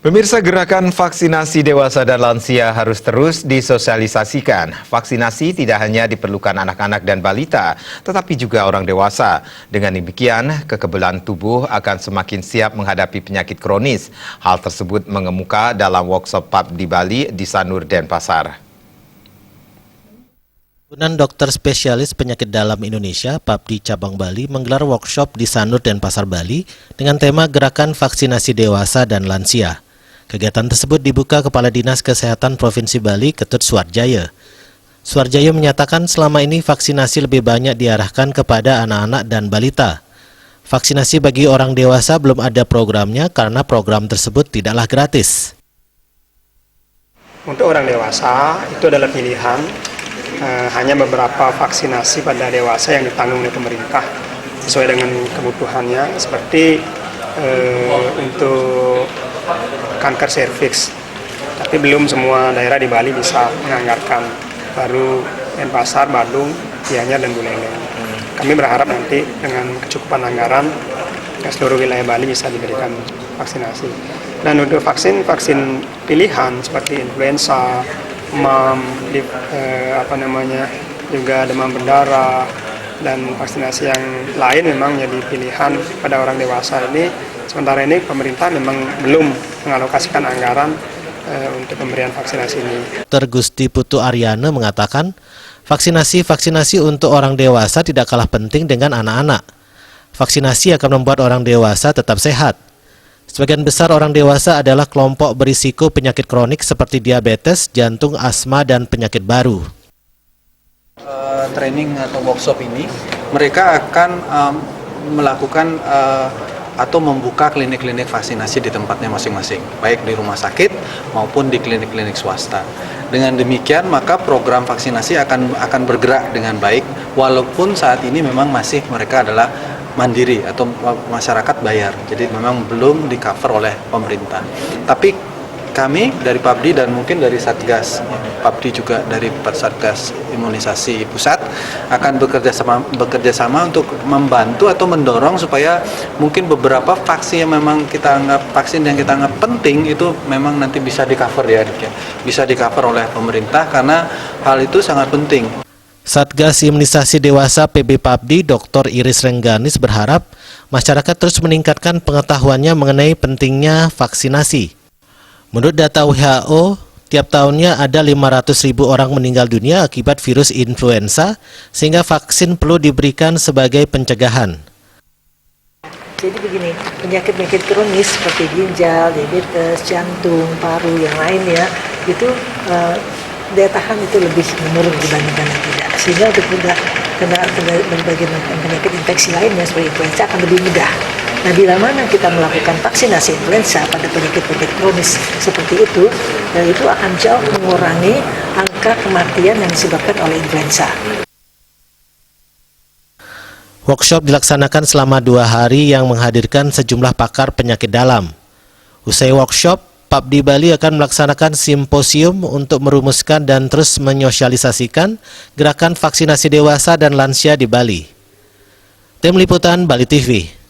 Pemirsa, gerakan vaksinasi dewasa dan lansia harus terus disosialisasikan. Vaksinasi tidak hanya diperlukan anak-anak dan balita, tetapi juga orang dewasa. Dengan demikian, kekebalan tubuh akan semakin siap menghadapi penyakit kronis. Hal tersebut mengemuka dalam workshop PAP di Bali di Sanur, Denpasar. Himpunan Dokter Spesialis Penyakit Dalam Indonesia (PAPDI) Cabang Bali menggelar workshop di Sanur, Denpasar, Bali dengan tema Gerakan Vaksinasi Dewasa dan Lansia. Kegiatan tersebut dibuka Kepala Dinas Kesehatan Provinsi Bali, Ketut Suardjaya. Suardjaya menyatakan selama ini vaksinasi lebih banyak diarahkan kepada anak-anak dan balita. Vaksinasi bagi orang dewasa belum ada programnya karena program tersebut tidaklah gratis. Untuk orang dewasa itu adalah pilihan, hanya beberapa vaksinasi pada dewasa yang ditanggung oleh pemerintah sesuai dengan kebutuhannya, seperti untuk kanker serviks, tapi belum semua daerah di Bali bisa menganggarkan, baru Denpasar, Badung, Gianyar, dan Buleleng. Kami berharap nanti dengan kecukupan anggaran seluruh wilayah Bali bisa diberikan vaksinasi. Dan untuk vaksin pilihan seperti influenza, demam, juga demam berdarah, dan vaksinasi yang lain memang jadi pilihan pada orang dewasa ini. Sementara ini pemerintah memang belum mengalokasikan anggaran untuk pemberian vaksinasi ini. Dr. Gusti Putu Aryana mengatakan, vaksinasi untuk orang dewasa tidak kalah penting dengan anak-anak. Vaksinasi akan membuat orang dewasa tetap sehat. Sebagian besar orang dewasa adalah kelompok berisiko penyakit kronik seperti diabetes, jantung, asma, dan penyakit baru. Training atau workshop ini, mereka akan melakukan atau membuka klinik-klinik vaksinasi di tempatnya masing-masing, baik di rumah sakit maupun di klinik-klinik swasta. Dengan demikian, maka program vaksinasi akan bergerak dengan baik, walaupun saat ini memang masih mereka adalah mandiri atau masyarakat bayar, jadi memang belum di-cover oleh pemerintah. Tapi kami dari PAPDI dan mungkin dari Satgas PAPDI juga dari Satgas Imunisasi Pusat akan bekerja sama untuk membantu atau mendorong supaya mungkin beberapa vaksin yang memang kita anggap penting itu memang nanti bisa di-cover bisa di-cover oleh pemerintah, karena hal itu sangat penting. Satgas Imunisasi Dewasa PB PAPDI Dr. Iris Rengganis berharap masyarakat terus meningkatkan pengetahuannya mengenai pentingnya vaksinasi. Menurut data WHO, tiap tahunnya ada 500.000 orang meninggal dunia akibat virus influenza, sehingga vaksin perlu diberikan sebagai pencegahan. Jadi begini, penyakit-penyakit kronis seperti ginjal, diabetes, jantung, paru, yang lainnya, itu daya tahan itu lebih menurun dibandingkan yang tidak. Sehingga untuk kena berbagai macam penyakit infeksi lainnya seperti influenza akan lebih mudah. Nah, bila mana kita melakukan vaksinasi influenza pada penyakit-penyakit kronis seperti itu akan jauh mengurangi angka kematian yang disebabkan oleh influenza. Workshop dilaksanakan selama 2 hari yang menghadirkan sejumlah pakar penyakit dalam. Usai workshop, PAPDI Bali akan melaksanakan simposium untuk merumuskan dan terus menyosialisasikan gerakan vaksinasi dewasa dan lansia di Bali. Tim Liputan Bali TV.